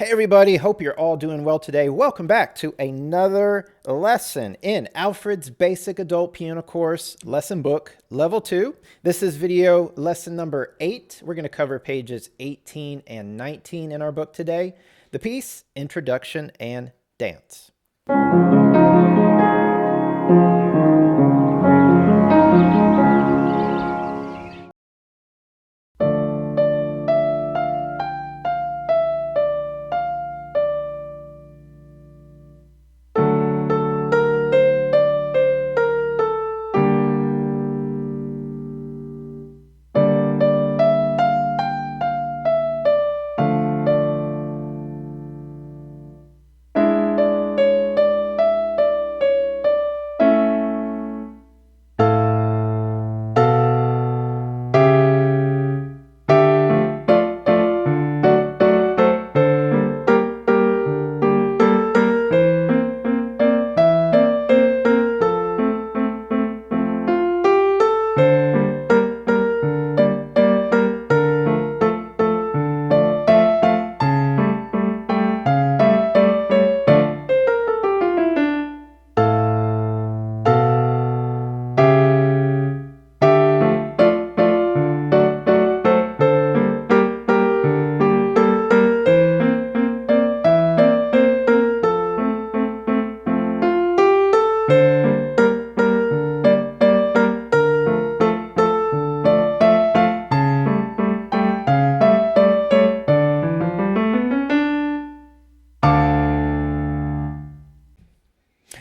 Hey everybody, hope you're all doing well today. Welcome back to another lesson in Alfred's Basic Adult Piano Course Lesson Book Level 2. This is video lesson number 8. We're going to cover pages 18 and 19 in our book today. The piece, Introduction and Dance.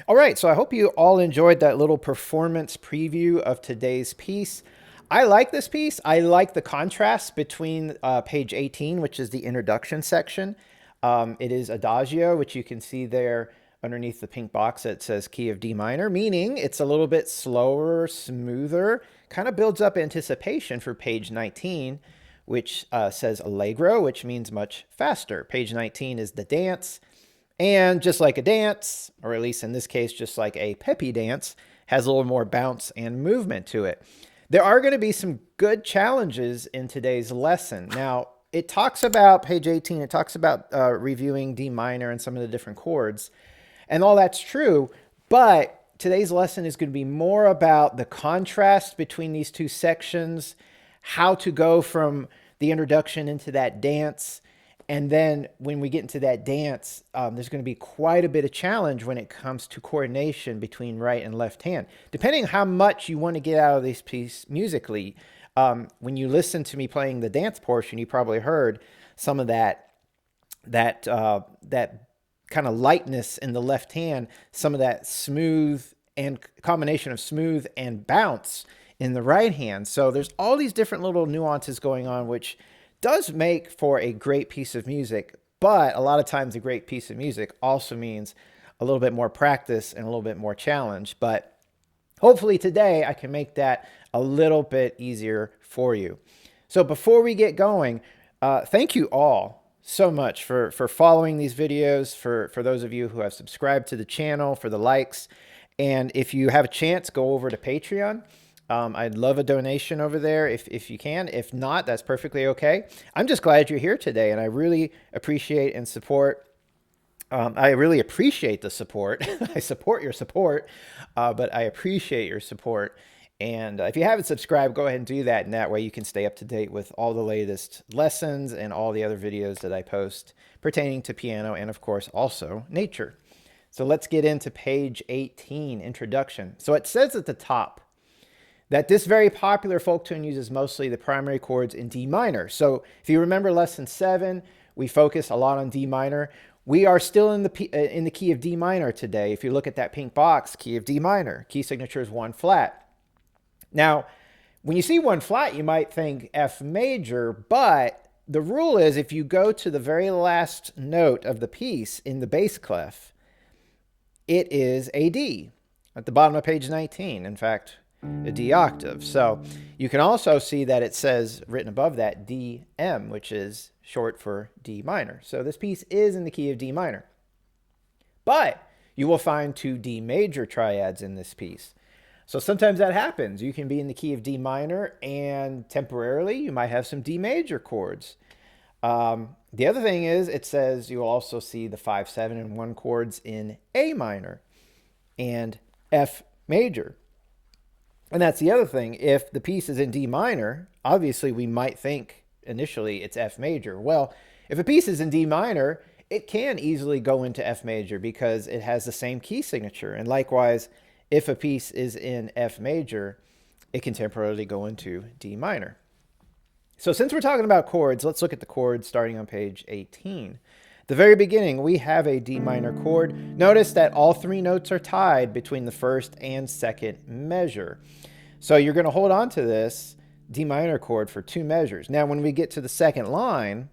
All right, so I hope you all enjoyed that little performance preview of today's piece. I like this piece. I like the contrast between page 18, which is the introduction section. It is Adagio, which you can see there underneath the pink box that says key of D minor, meaning it's a little bit slower, smoother, kind of builds up anticipation for page 19, which says Allegro, which means much faster. Page 19 is the dance. And just like a dance, or at least in this case, just like a peppy dance, has a little more bounce and movement to it. There are going to be some good challenges in today's lesson. Now, it talks about, page 18, it talks about reviewing D minor and some of the different chords. And all that's true, but today's lesson is going to be more about the contrast between these two sections, how to go from the introduction into that dance. And then when we get into that dance, there's going to be quite a bit of challenge when it comes to coordination between right and left hand. Depending on how much you want to get out of this piece musically, when you listen to me playing the dance portion, you probably heard some of that kind of lightness in the left hand, some of that smooth and combination of smooth and bounce in the right hand. So there's all these different little nuances going on, which does make for a great piece of music, but a lot of times a great piece of music also means a little bit more practice and a little bit more challenge. But hopefully today I can make that a little bit easier for you. So before we get going, thank you all so much for following these videos, for those of you who have subscribed to the channel, for the likes. And if you have a chance, go over to Patreon. I'd love a donation over there if you can. If not, that's perfectly okay. I'm just glad you're here today, and I really appreciate and support. I really appreciate the support. I support your support, but I appreciate your support. And if you haven't subscribed, go ahead and do that. And that way you can stay up to date with all the latest lessons and all the other videos that I post pertaining to piano and, of course, also nature. So let's get into page 18, Introduction. So it says at the top that this very popular folk tune uses mostly the primary chords in D minor. So if you remember lesson 7, we focus a lot on D minor. We are still in the key of D minor today. If you look at that pink box, key of D minor, key signature is 1 flat. Now, when you see 1 flat, you might think F major, but the rule is if you go to the very last note of the piece in the bass clef, it is a D at the bottom of page 19. In fact, a D octave. So you can also see that it says written above that DM, which is short for D minor. So this piece is in the key of D minor. But you will find 2 D major triads in this piece. So sometimes that happens. You can be in the key of D minor and temporarily you might have some D major chords. The other thing is it says you'll also see the 5, 7, and 1 chords in A minor and F major. And that's the other thing. If the piece is in D minor, obviously we might think initially it's F major. Well, if a piece is in D minor, it can easily go into F major because it has the same key signature. And likewise, if a piece is in F major, it can temporarily go into D minor. So since we're talking about chords, let's look at the chords starting on page 18. At the very beginning, we have a D minor chord. Notice that all 3 notes are tied between the first and second measure. So you're going to hold on to this D minor chord for 2 measures. Now, when we get to the second line,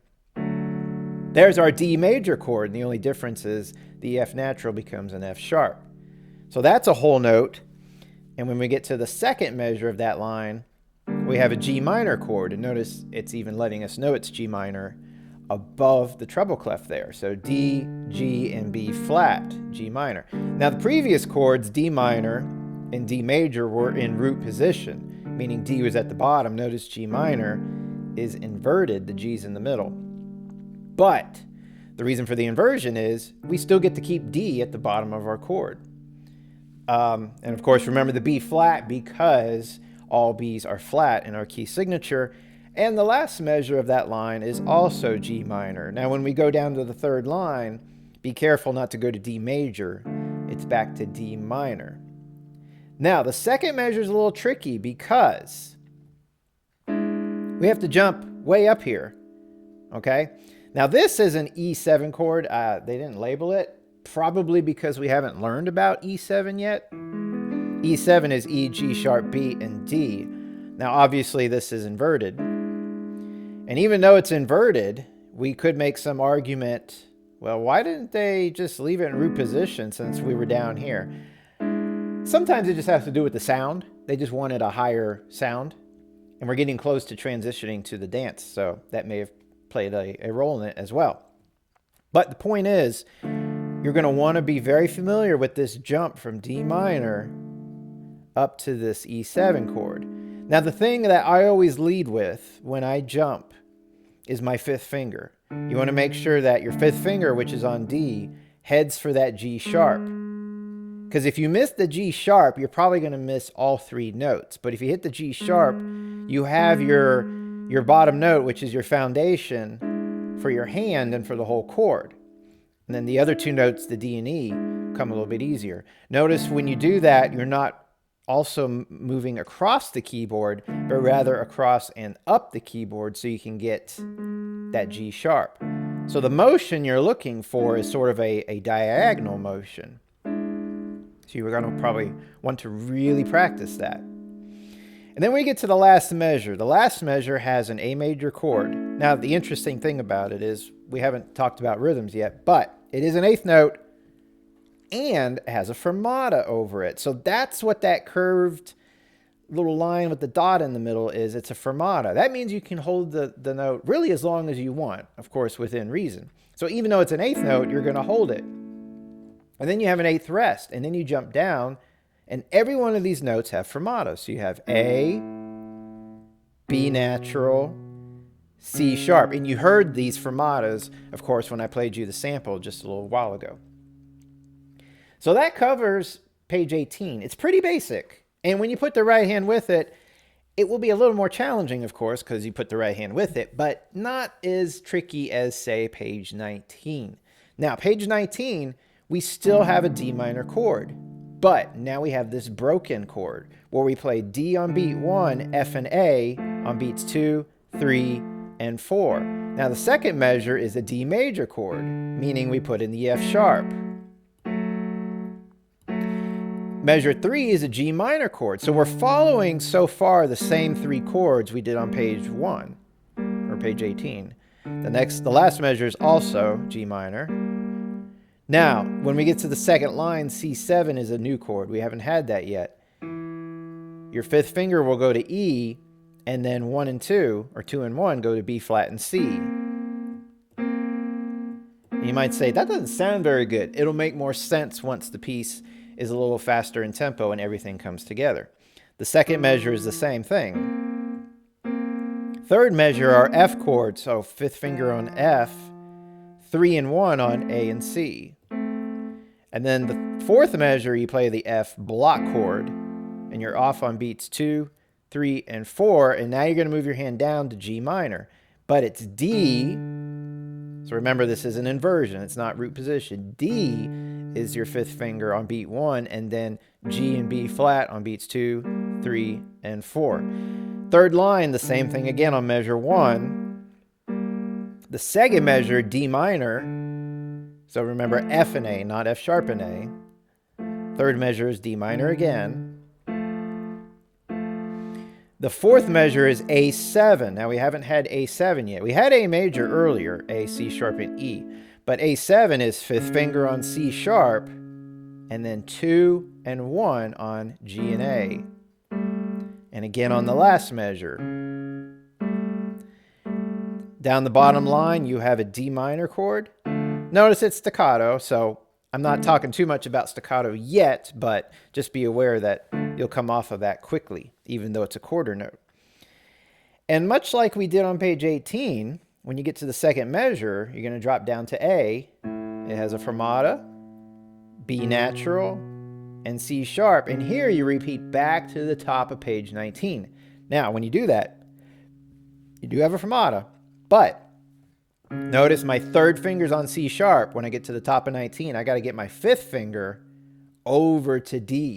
there's our D major chord. And the only difference is the F natural becomes an F sharp. So that's a whole note. And when we get to the second measure of that line, we have a G minor chord. And notice it's even letting us know it's G minor above the treble clef there. So D, G, and B flat, G minor. Now the previous chords, D minor and D major, were in root position, meaning D was at the bottom. Notice G minor is inverted, the G's in the middle. But the reason for the inversion is we still get to keep D at the bottom of our chord. And of course, remember the B flat because all B's are flat in our key signature. And the last measure of that line is also G minor. Now, when we go down to the third line, be careful not to go to D major. It's back to D minor. Now, the second measure is a little tricky because we have to jump way up here. Okay? Now, this is an E7 chord. They didn't label it, probably because we haven't learned about E7 yet. E7 is E, G sharp, B, and D. Now, obviously, this is inverted. And even though it's inverted, we could make some argument, well, why didn't they just leave it in root position since we were down here? Sometimes it just has to do with the sound. They just wanted a higher sound. And we're getting close to transitioning to the dance, so that may have played a role in it as well. But the point is, you're going to want to be very familiar with this jump from D minor up to this E7 chord. Now, the thing that I always lead with when I jump is my 5th finger. You want to make sure that your 5th finger, which is on D, heads for that G sharp. Because if you miss the G sharp, you're probably going to miss all 3 notes. But if you hit the G sharp, you have your bottom note, which is your foundation for your hand and for the whole chord. And then the other 2 notes, the D and E, come a little bit easier. Notice when you do that, you're not also moving across the keyboard, but rather across and up the keyboard so you can get that G sharp. So the motion you're looking for is sort of a diagonal motion. So you're going to probably want to really practice that. And then we get to the last measure. The last measure has an A major chord. Now, the interesting thing about it is we haven't talked about rhythms yet, but it is an 8th note and it has a fermata over it. So that's what that curved little line with the dot in the middle is. It's a fermata. That means you can hold the note really as long as you want, of course, within reason. So even though it's an 8th note, you're going to hold it. And then you have an 8th rest, and then you jump down, and every one of these notes have fermatas. So you have A, B natural, C sharp. And you heard these fermatas, of course, when I played you the sample just a little while ago. So that covers page 18. It's pretty basic. And when you put the right hand with it, it will be a little more challenging, of course, because you put the right hand with it, but not as tricky as, say, page 19. Now, page 19, we still have a D minor chord, but now we have this broken chord where we play D on beat 1, F and A on beats 2, 3, and 4. Now, the second measure is a D major chord, meaning we put in the F sharp. Measure 3 is a G minor chord. So we're following so far the same 3 chords we did on page 1 or page 18. The last measure is also G minor. Now, when we get to the second line, C7 is a new chord. We haven't had that yet. Your 5th finger will go to E, and then 1 and 2, or 2 and 1, go to B flat and C. And you might say, that doesn't sound very good. It'll make more sense once the piece is a little faster in tempo and everything comes together. The second measure is the same thing. Third measure are F chords, so fifth finger on F, 3 and 1 on A and C. And then the fourth measure, you play the F block chord, and you're off on beats 2, 3, and 4, and now you're going to move your hand down to G minor. But it's D, so remember this is an inversion, it's not root position. D is your fifth finger on beat 1, and then G and B flat on beats 2, 3, and 4. Third line, the same thing again on measure 1. The second measure, D minor, so remember F and A, not F sharp and A. Third measure is D minor again. The fourth measure is A7. Now we haven't had A7 yet. We had A major earlier, A, C sharp, and E. But A7 is fifth finger on C sharp, and then 2 and 1 on G and A. And again on the last measure. Down the bottom line, you have a D minor chord. Notice it's staccato, so I'm not talking too much about staccato yet, but just be aware that you'll come off of that quickly, even though it's a quarter note. And much like we did on page 18, when you get to the second measure, you're going to drop down to A. It has a fermata, B natural, and C sharp. And here you repeat back to the top of page 19. Now, when you do that, you do have a fermata, but notice my third finger's on C sharp. When I get to the top of 19, I got to get my fifth finger over to D.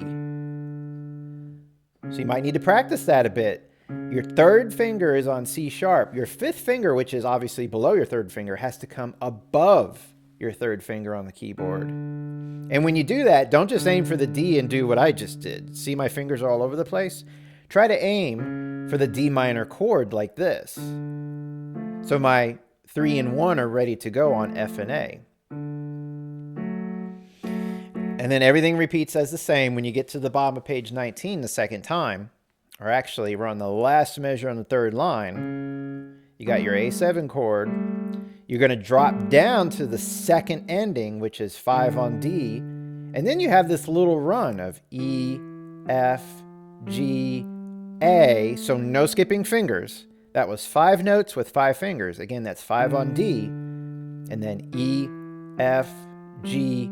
So you might need to practice that a bit. Your third finger is on C sharp. Your fifth finger, which is obviously below your third finger, has to come above your third finger on the keyboard. And when you do that, don't just aim for the D and do what I just did. See my fingers are all over the place? Try to aim for the D minor chord like this. So my 3 and 1 are ready to go on F and A. And then everything repeats as the same when you get to the bottom of page 19 the second time. Or actually, we're on the last measure on the third line. You got your A7 chord. You're going to drop down to the second ending, which is 5 on D. And then you have this little run of E, F, G, A. So no skipping fingers. That was 5 notes with 5 fingers. Again, that's 5 on D. And then E, F, G,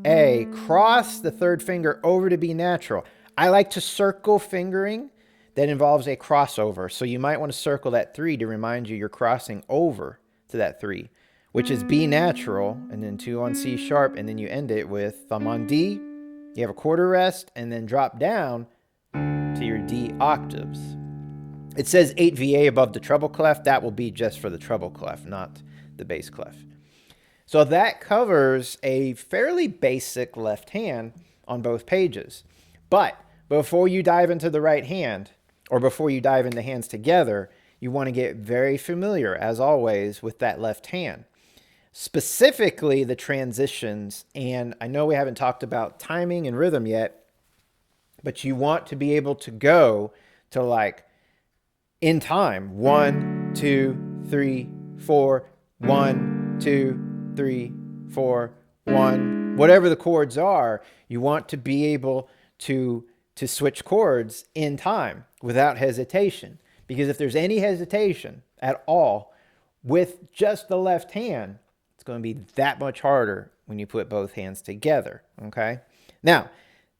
A. Cross the third finger over to B natural. I like to circle fingering that involves a crossover. So you might want to circle that 3 to remind you you're crossing over to that 3, which is B natural, and then 2 on C sharp, and then you end it with thumb on D. You have a quarter rest, and then drop down to your D octaves. It says 8 VA above the treble clef. That will be just for the treble clef, not the bass clef. So that covers a fairly basic left hand on both pages. But before you dive into the right hand, or before you dive into hands together, you want to get very familiar, as always, with that left hand. Specifically, the transitions. And I know we haven't talked about timing and rhythm yet, but you want to be able to go to, like, in time, 1, 2, 3, 4, 1, 2, 3, 4, 1. Whatever the chords are, you want to be able to switch chords in time without hesitation. Because if there's any hesitation at all with just the left hand, it's going to be that much harder when you put both hands together, okay? Now,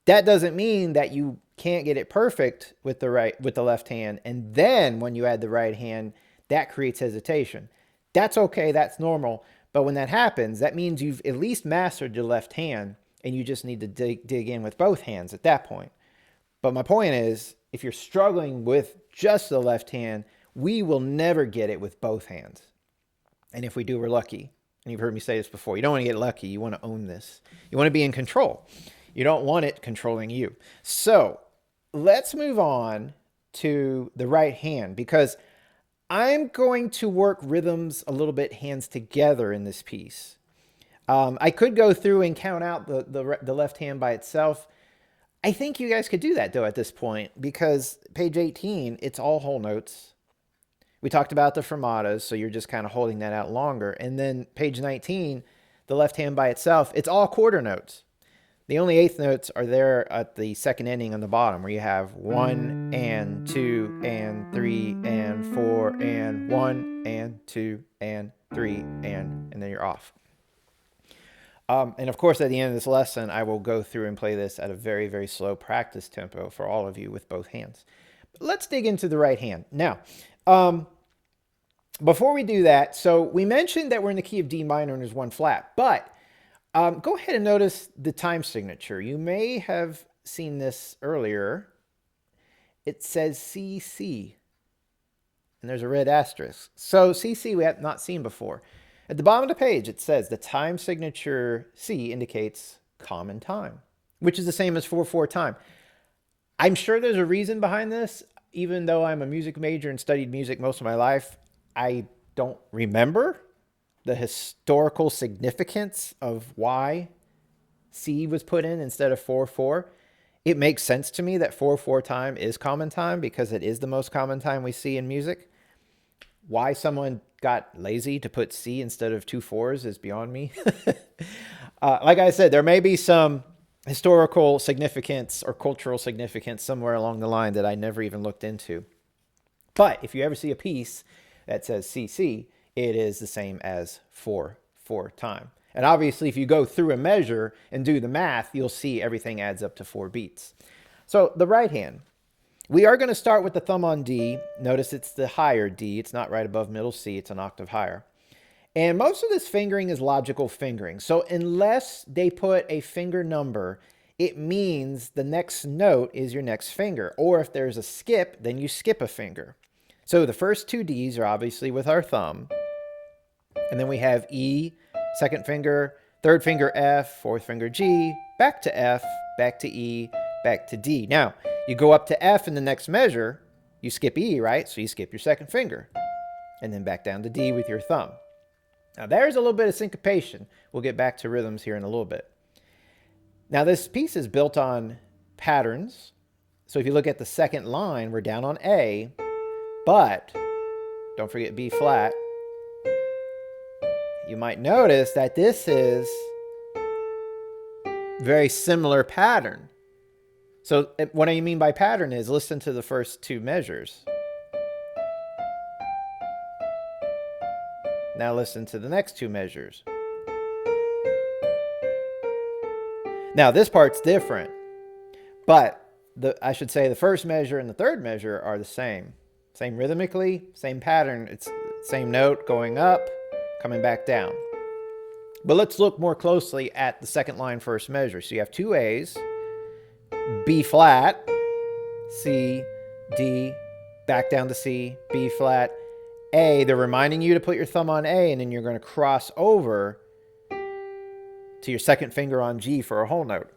that doesn't mean that you can't get it perfect with the left hand, and then when you add the right hand, that creates hesitation. That's okay, that's normal, but when that happens, that means you've at least mastered your left hand, and you just need to dig in with both hands at that point. But my point is, if you're struggling with just the left hand, we will never get it with both hands. And if we do, we're lucky. And you've heard me say this before. You don't want to get lucky. You want to own this. You want to be in control. You don't want it controlling you. So let's move on to the right hand, because I'm going to work rhythms a little bit hands together in this piece. I could go through and count out the left hand by itself. I think you guys could do that, though, at this point, because page 18, it's all whole notes. We talked about the fermatas, so you're just kind of holding that out longer. And then page 19, the left hand by itself, it's all quarter notes. The only eighth notes are there at the second ending on the bottom, where you have 1 and 2 and 3 and 4 and 1 and 2 and 3 and then you're off. And of course, at the end of this lesson, I will go through and play this at a very, very slow practice tempo for all of you with both hands. But let's dig into the right hand. Now, before we do that, so we mentioned that we're in the key of D minor and there's one flat, but go ahead and notice the time signature. You may have seen this earlier. It says CC, and there's a red asterisk. So CC we have not seen before. At the bottom of the page, it says the time signature C indicates common time, which is the same as 4/4 time. I'm sure there's a reason behind this. Even though I'm a music major and studied music most of my life, I don't remember the historical significance of why C was put in instead of 4/4. It makes sense to me that 4/4 time is common time because it is the most common time we see in music. Why someone got lazy to put C instead of 2 4s is beyond me. Like I said, there may be some historical significance or cultural significance somewhere along the line that I never even looked into. But if you ever see a piece that says CC, it is the same as 4/4 time. And obviously, if you go through a measure and do the math, you'll see everything adds up to 4 beats. So the right hand, we are going to start with the thumb on D. Notice it's the higher D. It's not right above middle C. It's an octave higher. And most of this fingering is logical fingering. So unless they put a finger number, it means the next note is your next finger. Or if there's a skip, then you skip a finger. So the first 2 Ds are obviously with our thumb. And then we have E, second finger, third finger F, fourth finger G, back to F, back to E, back to D. Now, you go up to F in the next measure, you skip E, right? So you skip your second finger. And then back down to D with your thumb. Now there's a little bit of syncopation. We'll get back to rhythms here in a little bit. Now this piece is built on patterns. So if you look at the second line, we're down on A, but don't forget B flat. You might notice that this is very similar pattern. So what I mean by pattern is listen to the first 2 measures. Now listen to the next 2 measures. Now this part's different, but I should say the first measure and the third measure are the same. Same rhythmically, same pattern. It's same note going up, coming back down. But let's look more closely at the second line first measure. So you have 2 A's, B flat, C, D, back down to C, B flat, A. They're reminding you to put your thumb on A, and then you're going to cross over to your second finger on G for a whole note.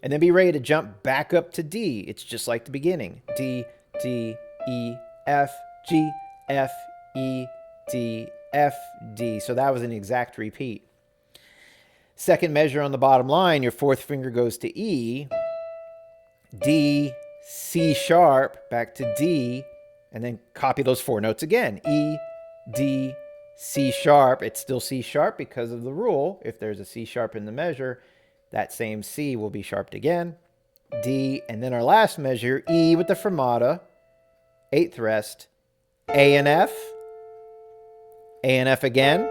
And then be ready to jump back up to D. It's just like the beginning. D, D, E, F, G, F, E, D, F, D. So that was an exact repeat. Second measure on the bottom line, your fourth finger goes to E, D, C sharp, back to D, and then copy those 4 notes again. E, D, C sharp. It's still C sharp because of the rule. If there's a C sharp in the measure, that same C will be sharped again. D, and then our last measure, E with the fermata, 8th rest, A and F again.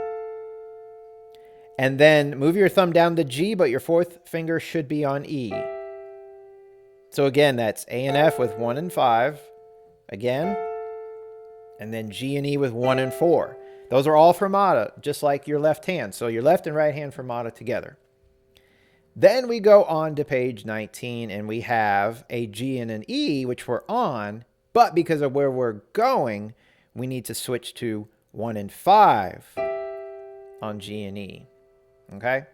And then move your thumb down to G, but your fourth finger should be on E. So again, that's A and F with 1 and 5 again. And then G and E with 1 and 4. Those are all fermata, just like your left hand. So your left and right hand fermata together. Then we go on to page 19, and we have a G and an E, which we're on. But because of where we're going, we need to switch to 1 and 5 on G and E. Okay?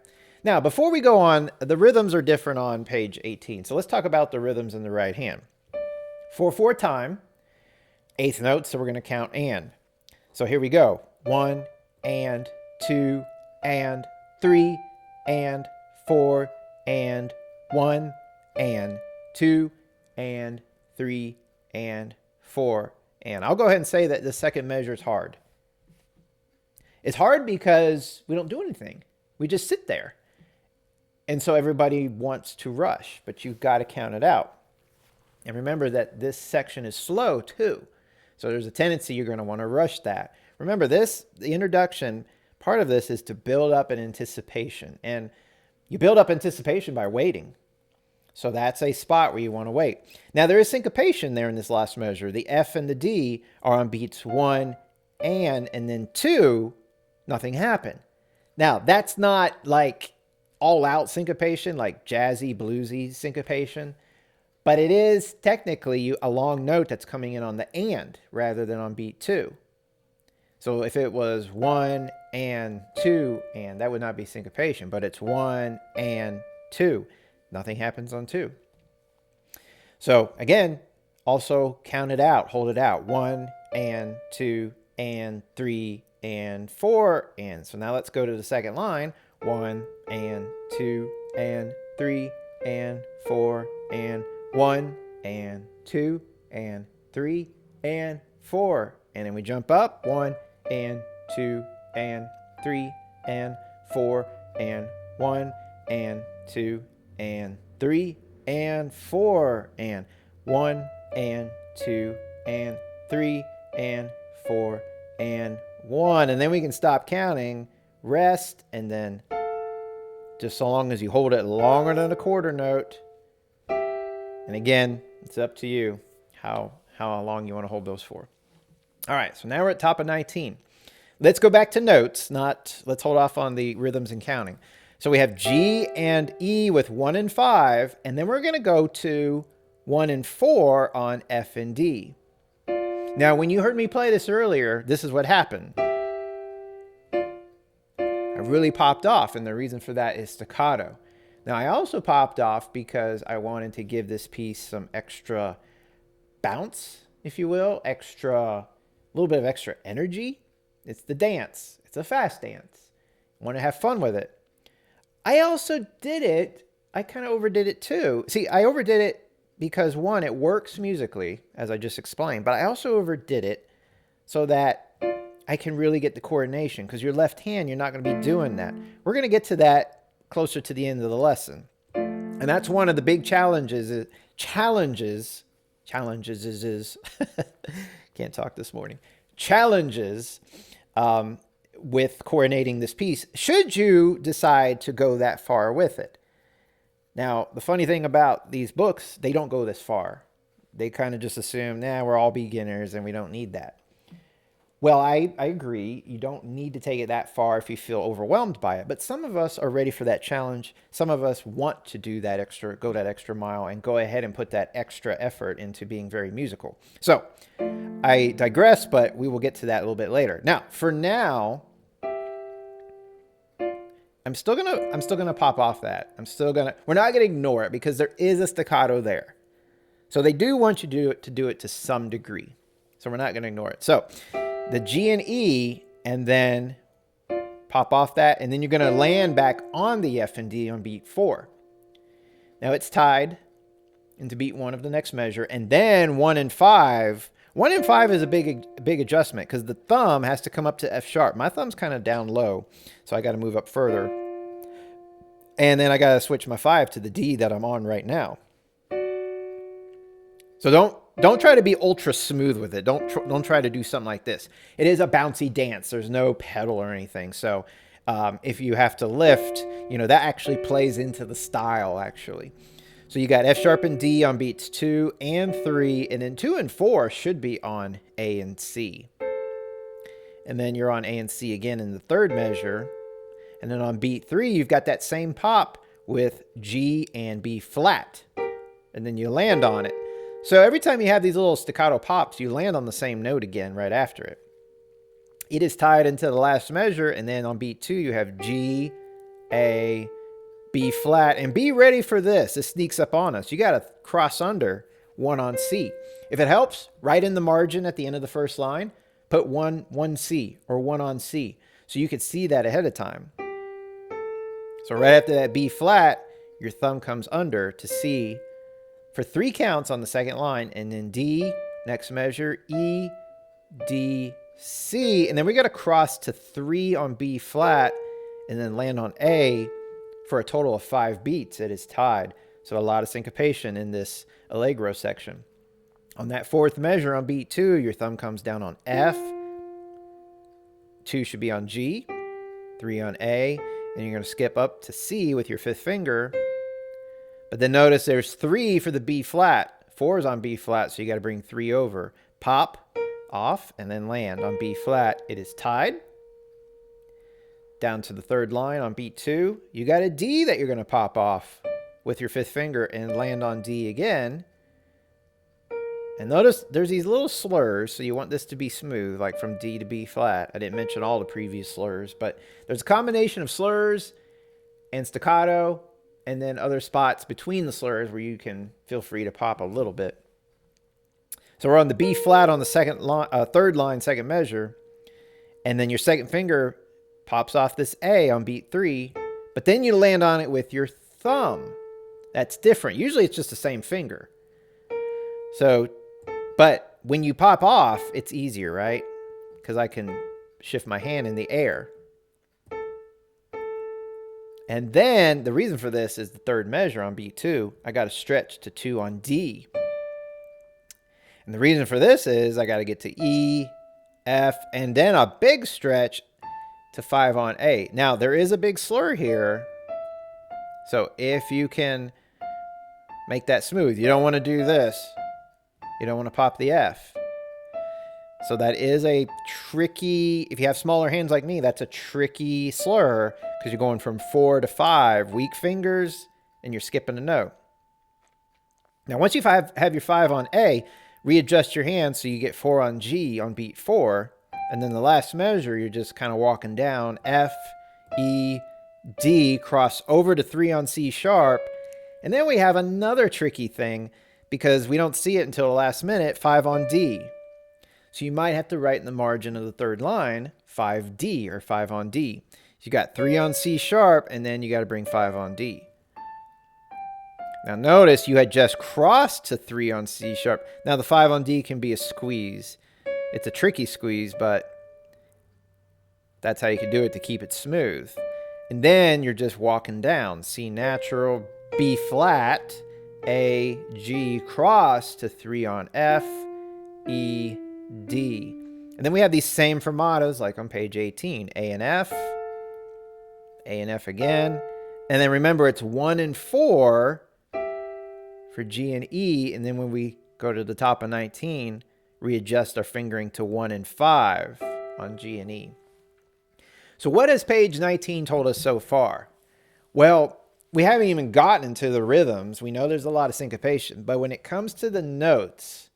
Now, before we go on, the rhythms are different on page 18. So let's talk about the rhythms in the right hand. 4/4 time, 8th note, so we're going to count and. So here we go. 1 and 2 and 3 and 4 and 1 and 2 and 3 and 4 and. I'll go ahead and say that the second measure is hard. It's hard because we don't do anything. We just sit there. And so everybody wants to rush, but you've got to count it out. And remember that this section is slow too. So there's a tendency you're going to want to rush that. Remember this, the introduction, part of this is to build up an anticipation. And you build up anticipation by waiting. So that's a spot where you want to wait. Now there is syncopation there in this last measure. The F and the D are on beats 1 and then 2, nothing happened. Now that's not like all out syncopation, like jazzy, bluesy syncopation. But it is technically a long note that's coming in on the and rather than on beat 2. So if it was 1 and 2 and, that would not be syncopation, but it's 1 and 2. Nothing happens on 2. So again, also count it out, hold it out. 1 and 2 and 3 and 4 and. So now let's go to the second line. 1 and 2 and 3 and 4 and 1 and 2 and 3 and 4. And then we jump up. 1 and 2 and 3 and 4 and 1 and 2 and 3 and 4 and 1 and 2 and 3 and 4 and 1. And then we can stop counting, rest, and then just so long as you hold it longer than a quarter note. And again, it's up to you how long you want to hold those for. All right, so now we're at top of 19. Let's go back to notes, let's hold off on the rhythms and counting. So we have G and E with 1 and 5, and then we're going to go to 1 and 4 on F and D. Now, when you heard me play this earlier, this is what happened. I really popped off, and the reason for that is staccato. Now, I also popped off because I wanted to give this piece some extra bounce, if you will, a little bit of extra energy. It's the dance. It's a fast dance. I want to have fun with it. I also did it. I kind of overdid it too. See, I overdid it because, one, it works musically, as I just explained, but I also overdid it so that I can really get the coordination, because your left hand, you're not going to be doing that. We're going to get to that closer to the end of the lesson. And that's one of the big challenges can't talk this morning. Challenges with coordinating this piece, should you decide to go that far with it. Now, the funny thing about these books, they don't go this far. They kind of just assume, we're all beginners and we don't need that. Well, I agree. You don't need to take it that far if you feel overwhelmed by it. But some of us are ready for that challenge. Some of us want to do that go that extra mile and go ahead and put that extra effort into being very musical. So I digress, but we will get to that a little bit later. Now, for now, I'm still gonna pop off that. We're not gonna ignore it because there is a staccato there. So they do want you to do it to some degree. So we're not gonna ignore it. So the G and E, and then pop off that, and then you're gonna land back on the F and D on beat 4. Now it's tied into beat 1 of the next measure, and then 1 and 5. 1 and 5 is a big adjustment because the thumb has to come up to F sharp. My thumb's kind of down low, so I got to move up further. And then I got to switch my 5 to the D that I'm on right now. So don't try to be ultra smooth with it. Don't try to do something like this. It is a bouncy dance. There's no pedal or anything. So if you have to lift, that actually plays into the style actually. So you got F sharp and D on beats 2 and 3, and then 2 and 4 should be on A and C. And then you're on A and C again in the third measure. And then on beat 3, you've got that same pop with G and B flat. And then you land on it. So every time you have these little staccato pops, you land on the same note again right after it. It is tied into the last measure, and then on beat 2, you have G, A, B flat, and be ready for this. This sneaks up on us. You got to cross under 1 on C. If it helps, right in the margin at the end of the first line, put 1 C or 1 on C. So you could see that ahead of time. So right after that B flat, your thumb comes under to C for 3 counts on the second line, and then D, next measure, E, D, C, and then we got to cross to 3 on B flat and then land on A for a total of 5 beats, it is tied. So a lot of syncopation in this allegro section. On that fourth measure on beat 2, your thumb comes down on F. 2 should be on G, 3 on A, and you're going to skip up to C with your fifth finger. But then notice there's 3 for the B flat. 4 is on B flat, so you got to bring 3 over. Pop, off, and then land on B flat. It is tied. Down to the third line on beat 2. You got a D that you're going to pop off with your fifth finger and land on D again. And notice there's these little slurs, so you want this to be smooth, like from D to B flat. I didn't mention all the previous slurs, but there's a combination of slurs and staccato, and then other spots between the slurs where you can feel free to pop a little bit. So we're on the B flat on the third line, second measure, and then your second finger pops off this A on beat 3, but then you land on it with your thumb. That's different. Usually it's just the same finger. So, but when you pop off, it's easier, right? Because I can shift my hand in the air. And then the reason for this is the third measure on beat 2. I got to stretch to 2 on D. And the reason for this is I got to get to E, F, and then a big stretch to 5 on A. Now, there is a big slur here. So if you can make that smooth, you don't want to do this. You don't want to pop the F. So that is a tricky, if you have smaller hands like me, that's a tricky slur because you're going from 4 to 5, weak fingers, and you're skipping a note. Now, once you have your 5 on A, readjust your hand so you get 4 on G on beat 4. And then the last measure, you're just kind of walking down F, E, D, cross over to 3 on C sharp. And then we have another tricky thing because we don't see it until the last minute, 5 on D. So you might have to write in the margin of the third line, 5D or 5 on D. You got 3 on C sharp, and then you got to bring 5 on D. Now notice you had just crossed to 3 on C sharp. Now the 5 on D can be a squeeze. It's a tricky squeeze, but that's how you can do it to keep it smooth. And then you're just walking down. C natural, B flat, A, G cross to 3 on F, E, D. And then we have these same fermatas like on page 18. A and F again. And then remember it's 1 and 4 for G and E. And then when we go to the top of 19, readjust our fingering to 1 and 5 on G and E. So what has page 19 told us so far? Well, we haven't even gotten into the rhythms. We know there's a lot of syncopation, but when it comes to the notes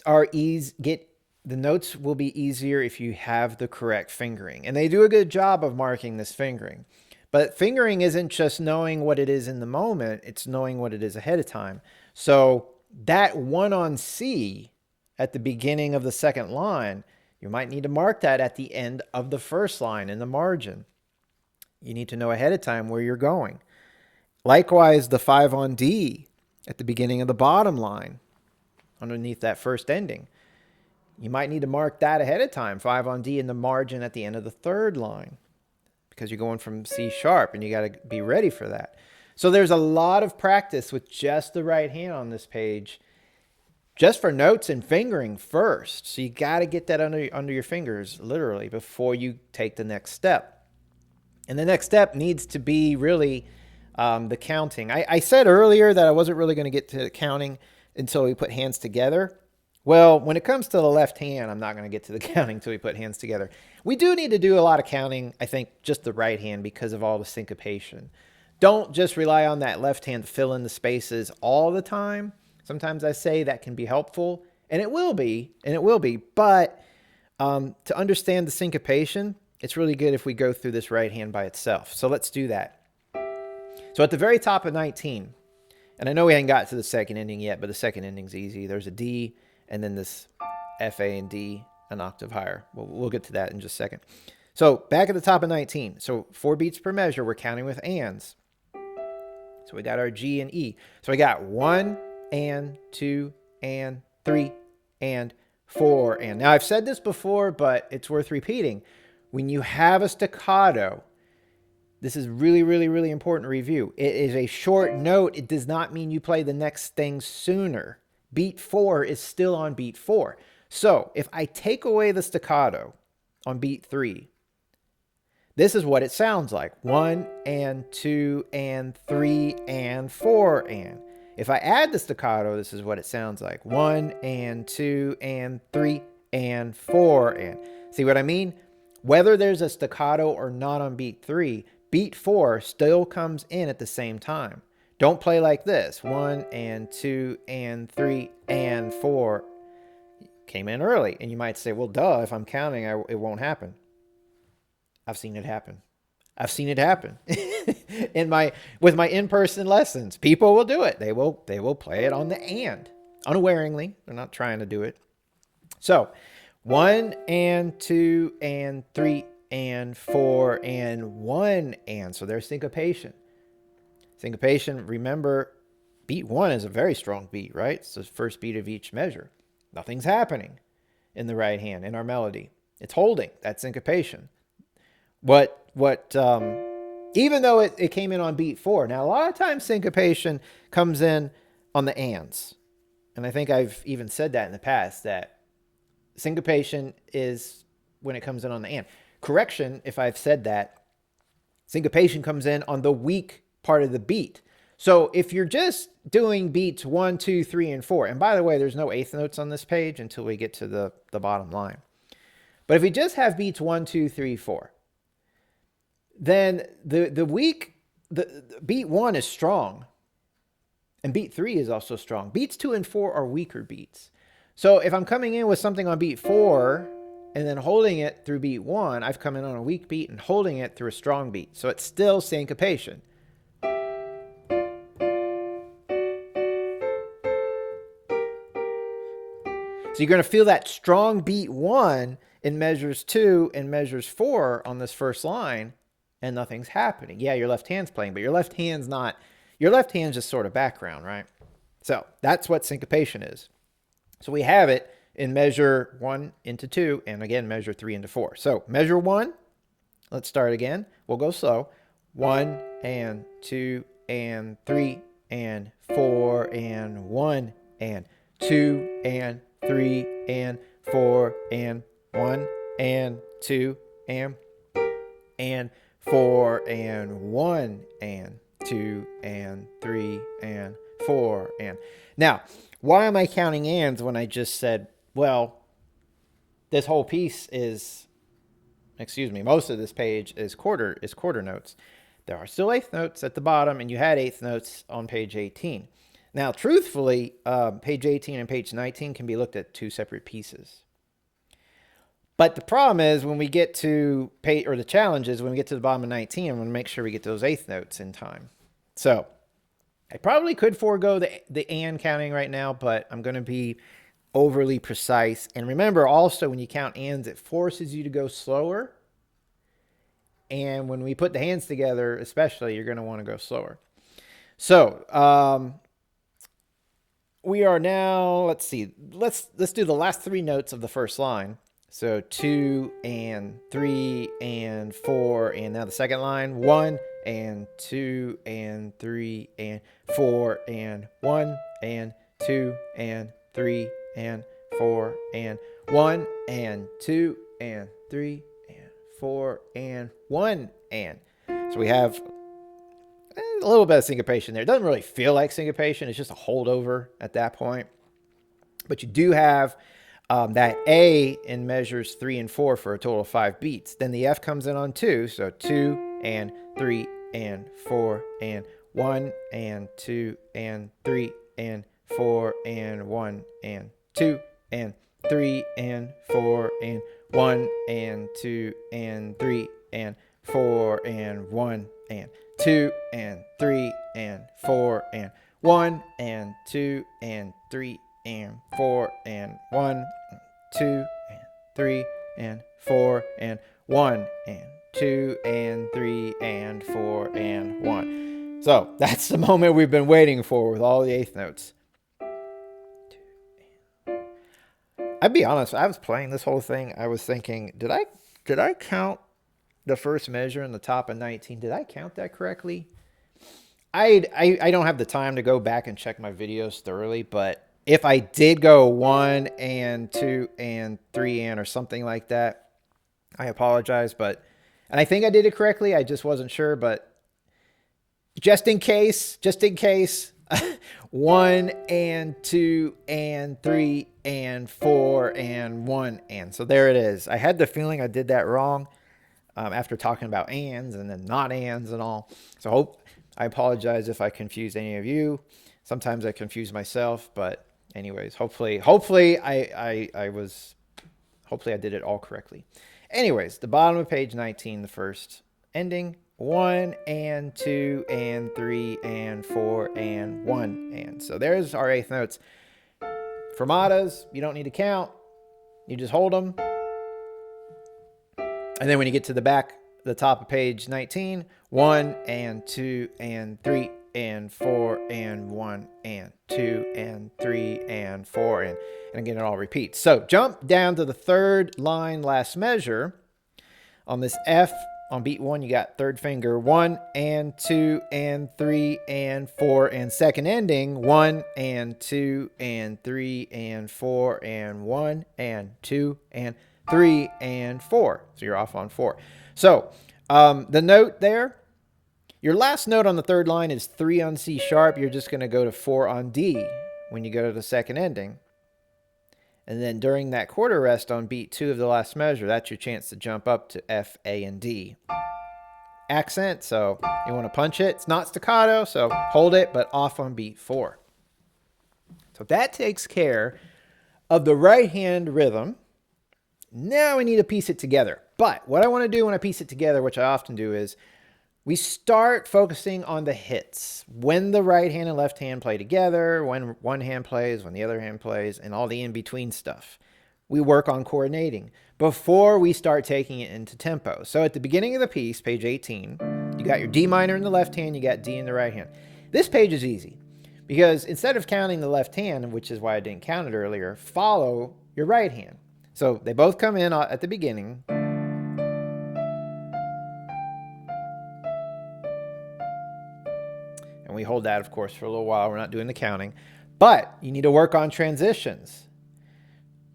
are the notes will be easier if you have the correct fingering. And they do a good job of marking this fingering. But fingering isn't just knowing what it is in the moment, it's knowing what it is ahead of time. So that 1 on C at the beginning of the second line, you might need to mark that at the end of the first line in the margin. You need to know ahead of time where you're going. Likewise, the 5 on D at the beginning of the bottom line, underneath that first ending. You might need to mark that ahead of time, 5 on D in the margin at the end of the third line, because you're going from C sharp and you got to be ready for that. So there's a lot of practice with just the right hand on this page, just for notes and fingering first. So you got to get that under your fingers, literally, before you take the next step. And the next step needs to be really the counting. I said earlier that I wasn't really going to get to counting until we put hands together. Well, when it comes to the left hand, I'm not going to get to the counting until we put hands together. We do need to do a lot of counting, I think, just the right hand because of all the syncopation. Don't just rely on that left hand to fill in the spaces all the time. Sometimes I say that can be helpful, and it will be, but to understand the syncopation, it's really good if we go through this right hand by itself. So let's do that. So at the very top of 19, and I know we haven't got to the second ending yet, but the second ending's easy. There's a D, and then this F, A, and D, an octave higher. We'll get to that in just a second. So back at the top of 19. So 4 beats per measure, we're counting with ands. So we got our G and E. So we got 1 and 2 and 3 and 4 and. Now I've said this before, but it's worth repeating. When you have a staccato, This is really, really, really important to review. It is a short note. It does not mean you play the next thing sooner. Beat 4 is still on beat 4. So if I take away the staccato on beat 3, this is what it sounds like. 1 and 2 and 3 and 4 and. If I add the staccato, this is what it sounds like. 1 and 2 and 3 and 4 and. See what I mean? Whether there's a staccato or not on beat 3, beat 4 still comes in at the same time. Don't play like this. 1 and 2 and 3 and 4 came in early. And you might say, well, duh, if I'm counting, it won't happen. I've seen it happen. I've seen it happen with my in-person lessons. People will do it. They will play it on the and unawareingly. They're not trying to do it. So 1 and 2 and 3 and 4 and 1 and. So there's syncopation. Syncopation, remember, beat 1 is a very strong beat, right? It's the first beat of each measure. Nothing's happening in the right hand in our melody. It's holding. That's syncopation. Even though it came in on beat 4, now a lot of times syncopation comes in on the ands. And I think I've even said that in the past, that syncopation is when it comes in on the and. Correction, if I've said that, syncopation comes in on the weak part of the beat. So if you're just doing beats 1, 2, 3, and 4, and by the way, there's no eighth notes on this page until we get to the bottom line. But if you just have beats 1, 2, 3, 4, then the beat 1 is strong, and beat 3 is also strong. Beats 2 and 4 are weaker beats. So if I'm coming in with something on beat 4 and then holding it through beat 1, I've come in on a weak beat and holding it through a strong beat. So it's still syncopation. So you're going to feel that strong beat 1 in measures 2 and measures 4 on this first line, and nothing's happening. Yeah, your left hand's playing, but your left hand's just sort of background, right? So that's what syncopation is. So we have it in measure 1 into 2, and again, measure 3 into 4. So measure 1, let's start again. We'll go slow. 1 and 2 and 3 and 4 and 1 and 2 and 3 and 4 and 1 and 2 and 4 and 1 and 2 and 3 and 4 and. Now, why am I counting ands when I just said, well, this whole piece is, most of this page is quarter notes. There are still eighth notes at the bottom, and you had eighth notes on page 18. Now, truthfully, page 18 and page 19 can be looked at two separate pieces. But the problem is when we get to the challenge is when we get to the bottom of 19, I'm going to make sure we get those eighth notes in time. So I probably could forego the and counting right now, but I'm going to be overly precise. And remember also when you count ands, it forces you to go slower. And when we put the hands together, especially, you're going to want to go slower. So we are now, let's see, let's do the last three notes of the first line. So 2 and 3 and 4, and now the second line, 1 and 2 and 3 and 4 and 1 and 2 and 3 and 4 and 1 and 2 and 3 and 4 and 1 and. So we have a little bit of syncopation there. It doesn't really feel like syncopation. It's just a holdover at that point. But you do have that A in measures 3 and 4 for a total of 5 beats. Then the F comes in on 2. So 2 and 3 and 4 and 1 and 2 and 3 and 4 and 1 and 2 and 3 and 4 and 1 and 2 and 3 and 4 and 1 and 2 and 3 and 4 and 1 and 2 and 3 and 4 and 1 and 2 and 3 and 4 and 1 and 2 and 3 and 4 and 1. So that's the moment we've been waiting for with all the eighth notes. I'd be honest, I was playing this whole thing. I was thinking, did I count the first measure in the top of 19. Did I count that correctly? I don't have the time to go back and check my videos thoroughly, but if I did go 1 and 2 and 3 and or something like that, I apologize, and I think I did it correctly. I just wasn't sure, but just in case, 1 and 2 and 3 and 4 and 1 and. So there it is. I had the feeling I did that wrong after talking about ands and then not ands and all. So I apologize if I confused any of you. Sometimes I confuse myself, but anyways, hopefully I did it all correctly. Anyways, the bottom of page 19, the first ending, 1 and 2 and 3 and 4 and 1 and. So there's our eighth notes. Fermatas, you don't need to count. You just hold them. And then when you get to the top of page 19, 1 and 2 and 3 and 4 and 1 and 2 and 3 and 4 and again, it all repeats. So jump down to the third line, last measure. On this F, on beat 1, you got third finger, 1 and 2 and 3 and 4 and second ending, 1 and 2 and 3 and 4 and 1 and 2 and 3 and 4. So you're off on 4. So the note there, your last note on the third line is 3 on C sharp. You're just going to go to 4 on D when you go to the second ending. And then during that quarter rest on beat 2 of the last measure, that's your chance to jump up to F, A, and D. Accent, so you want to punch it. It's not staccato, so hold it, but off on beat 4. So that takes care of the right hand rhythm. Now we need to piece it together. But what I want to do when I piece it together, which I often do, is we start focusing on the hits. When the right hand and left hand play together, when one hand plays, when the other hand plays, and all the in-between stuff. We work on coordinating before we start taking it into tempo. So at the beginning of the piece, page 18, you got your D minor in the left hand, you got D in the right hand. This page is easy because instead of counting the left hand, which is why I didn't count it earlier, follow your right hand. So they both come in at the beginning. And we hold that, of course, for a little while. We're not doing the counting. But you need to work on transitions.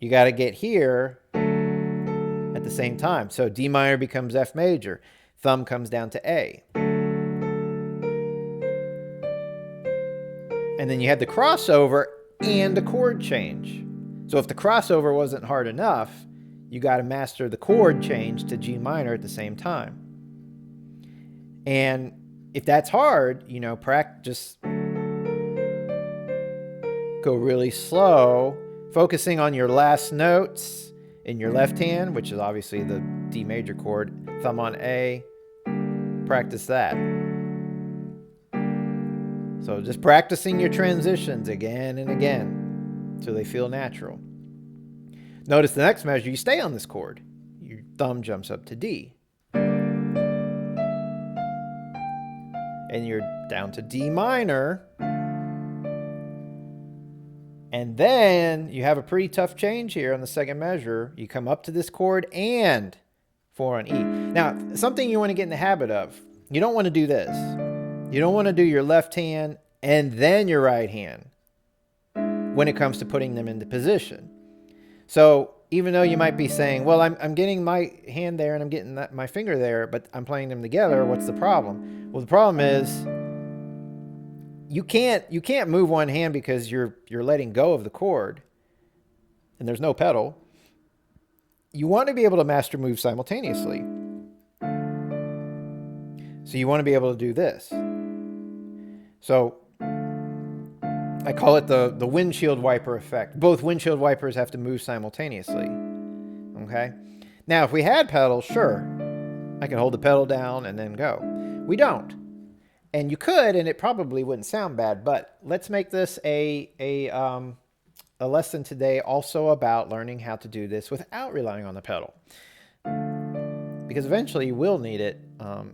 You got to get here at the same time. So D minor becomes F major. Thumb comes down to A. And then you had the crossover and a chord change. So if the crossover wasn't hard enough, you got to master the chord change to G minor at the same time. And if that's hard, practice. Go really slow, focusing on your last notes in your left hand, which is obviously the D major chord, thumb on A. Practice that. So just practicing your transitions again and again so they feel natural. Notice the next measure, you stay on this chord. Your thumb jumps up to D. And you're down to D minor. And then you have a pretty tough change here on the second measure. You come up to this chord and 4 on E. Now, something you want to get in the habit of, you don't want to do this. You don't want to do your left hand and then your right hand when it comes to putting them into position. So even though you might be saying, well, I'm getting my hand there and I'm getting my finger there, but I'm playing them together, what's the problem? Well, the problem is you can't move one hand because you're letting go of the chord and there's no pedal. You want to be able to master moves simultaneously. So you want to be able to do this. So I call it the windshield wiper effect. Both windshield wipers have to move simultaneously. Okay? Now, if we had pedals, sure, I can hold the pedal down and then go. We don't. And you could, and it probably wouldn't sound bad, but let's make this a lesson today also about learning how to do this without relying on the pedal. Because eventually you will need it.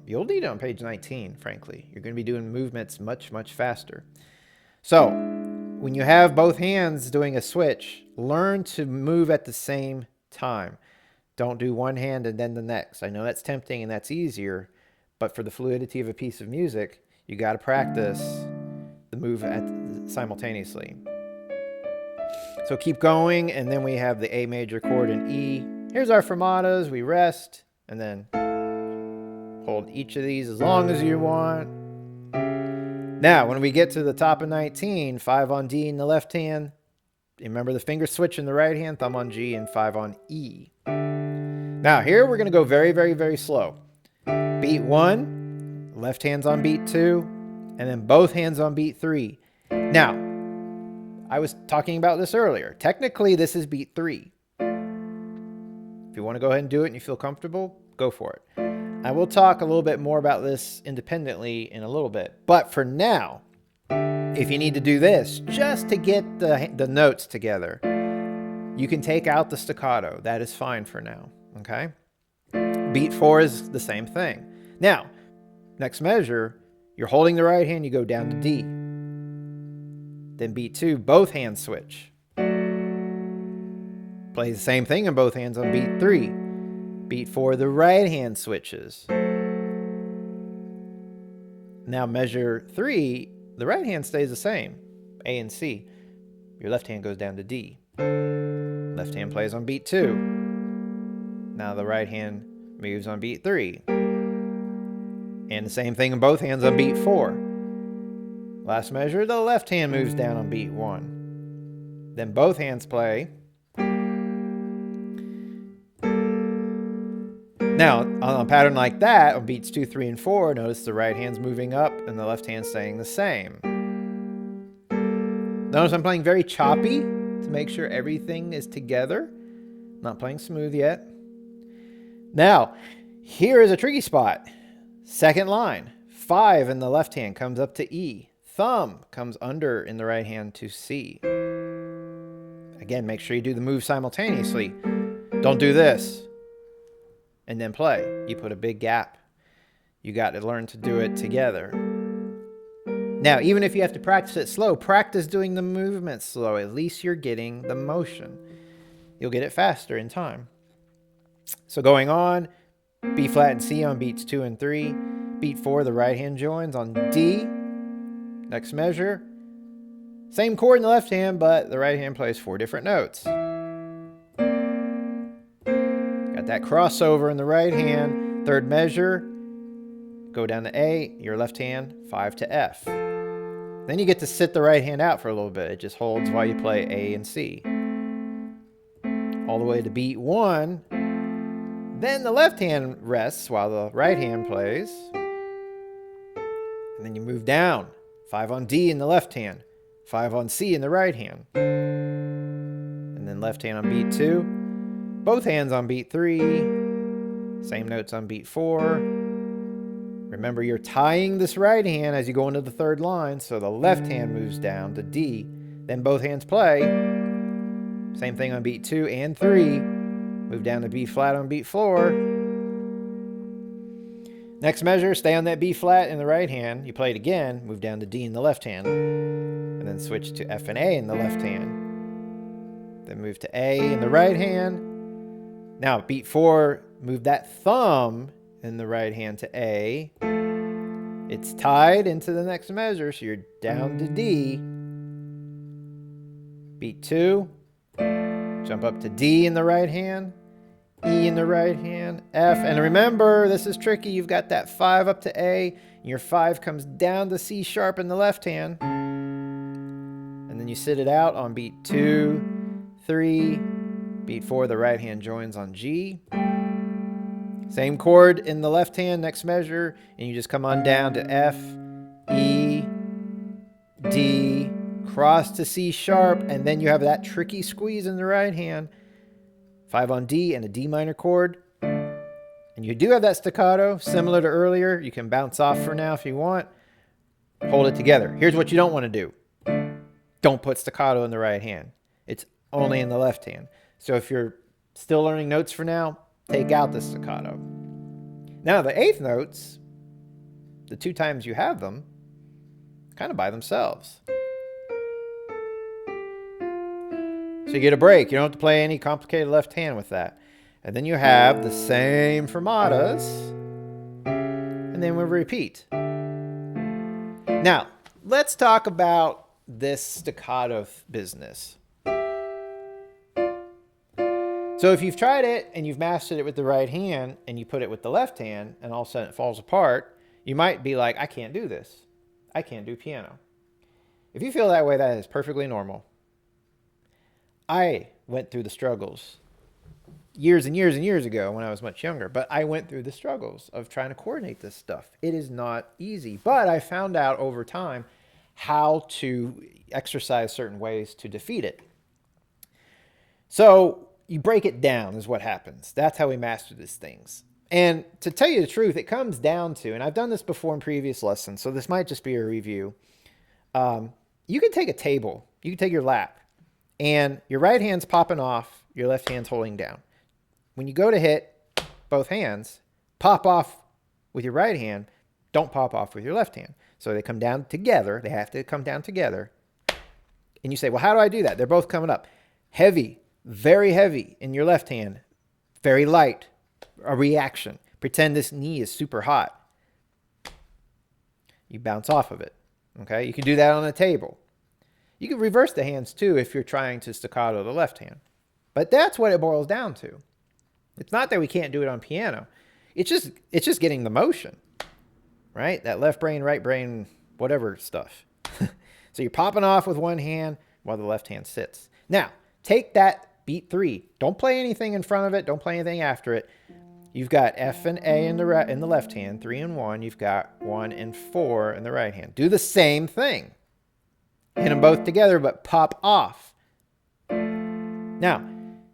You'll need it on page 19, frankly. You're going to be doing movements much, much faster. So when you have both hands doing a switch, learn to move at the same time. Don't do one hand and then the next. I know that's tempting and that's easier, but for the fluidity of a piece of music, you got to practice the move simultaneously. So keep going, and then we have the A major chord in E. Here's our fermatas. We rest, and then hold each of these as long as you want. Now, when we get to the top of 19, 5 on D in the left hand. Remember the finger switch in the right hand, thumb on G, and 5 on E. Now, here we're going to go very, very, very slow. Beat 1, left hand's on beat 2, and then both hands on beat 3. Now, I was talking about this earlier. Technically, this is beat 3. If you want to go ahead and do it and you feel comfortable, go for it. I will talk a little bit more about this independently in a little bit. But for now, if you need to do this just to get the notes together, you can take out the staccato. That is fine for now, okay? Beat 4 is the same thing. Now, next measure, you're holding the right hand, you go down to D. Then beat 2, both hands switch. Play the same thing in both hands on beat 3. Beat 4, the right hand switches. Now measure 3, the right hand stays the same, A and C. Your left hand goes down to D. Left hand plays on beat 2. Now the right hand moves on beat 3. And the same thing in both hands on beat 4. Last measure, the left hand moves down on beat 1. Then both hands play. Now, on a pattern like that, on beats 2, 3, and 4, notice the right hand's moving up and the left hand's staying the same. Notice I'm playing very choppy to make sure everything is together. Not playing smooth yet. Now, here is a tricky spot. Second line, 5 in the left hand comes up to E. Thumb comes under in the right hand to C. Again, make sure you do the move simultaneously. Don't do this and then play. You put a big gap. You got to learn to do it together. Now, even if you have to practice it slow, practice doing the movement slow. At least you're getting the motion. You'll get it faster in time. So going on, B flat and C on beats 2 and 3. Beat 4, the right hand joins on D. Next measure. Same chord in the left hand, but the right hand plays 4 different notes. Got that crossover in the right hand. Third measure, go down to A, your left hand, 5 to F. Then you get to sit the right hand out for a little bit. It just holds while you play A and C. All the way to beat 1. Then the left hand rests while the right hand plays. And then you move down. 5 on D in the left hand. 5 on C in the right hand. And then left hand on beat 2. Both hands on beat 3. Same notes on beat 4. Remember, you're tying this right hand as you go into the third line, so the left hand moves down to D. Then both hands play. Same thing on beat 2 and 3. Move down to B flat on beat 4. Next measure, stay on that B flat in the right hand. You play it again, move down to D in the left hand. And then switch to F and A in the left hand. Then move to A in the right hand. Now, beat 4, move that thumb in the right hand to A. It's tied into the next measure, so you're down to D. Beat 2, jump up to D in the right hand, E in the right hand, F. And remember, this is tricky. You've got that 5 up to A, and your 5 comes down to C sharp in the left hand. And then you sit it out on beat 2, 3, beat 4, the right hand joins on G. Same chord in the left hand, next measure, and you just come on down to F, E, D, cross to C sharp, and then you have that tricky squeeze in the right hand. 5 on D and a D minor chord. And you do have that staccato, similar to earlier. You can bounce off for now if you want. Hold it together. Here's what you don't want to do. Don't put staccato in the right hand. It's only in the left hand. So if you're still learning notes for now, take out the staccato. Now the eighth notes, the 2 times you have them, kind of by themselves. So you get a break. You don't have to play any complicated left hand with that. And then you have the same fermatas, and then we repeat. Now, let's talk about this staccato business. So if you've tried it and you've mastered it with the right hand and you put it with the left hand and all of a sudden it falls apart, you might be like, I can't do this. I can't do piano. If you feel that way, that is perfectly normal. I went through the struggles years and years and years ago when I was much younger, but I went through the struggles of trying to coordinate this stuff. It is not easy, but I found out over time how to exercise certain ways to defeat it. So you break it down is what happens. That's how we master these things. And to tell you the truth, it comes down to, and I've done this before in previous lessons, so this might just be a review. You can take a table, you can take your lap, and your right hand's popping off, your left hand's holding down. When you go to hit both hands, pop off with your right hand, don't pop off with your left hand. So they come down together, they have to come down together. And you say, well, how do I do that? They're both coming up. Heavy, very heavy in your left hand, very light, a reaction. Pretend this knee is super hot. You bounce off of it, okay? You can do that on a table. You can reverse the hands too if you're trying to staccato the left hand. But that's what it boils down to. It's not that we can't do it on piano. It's just getting the motion, right? That left brain, right brain, whatever stuff. So you're popping off with one hand while the left hand sits. Now, take that beat 3. Don't play anything in front of it. Don't play anything after it. You've got F and A in the left hand, 3 and 1. You've got 1 and 4 in the right hand. Do the same thing. Hit them both together, but pop off. Now,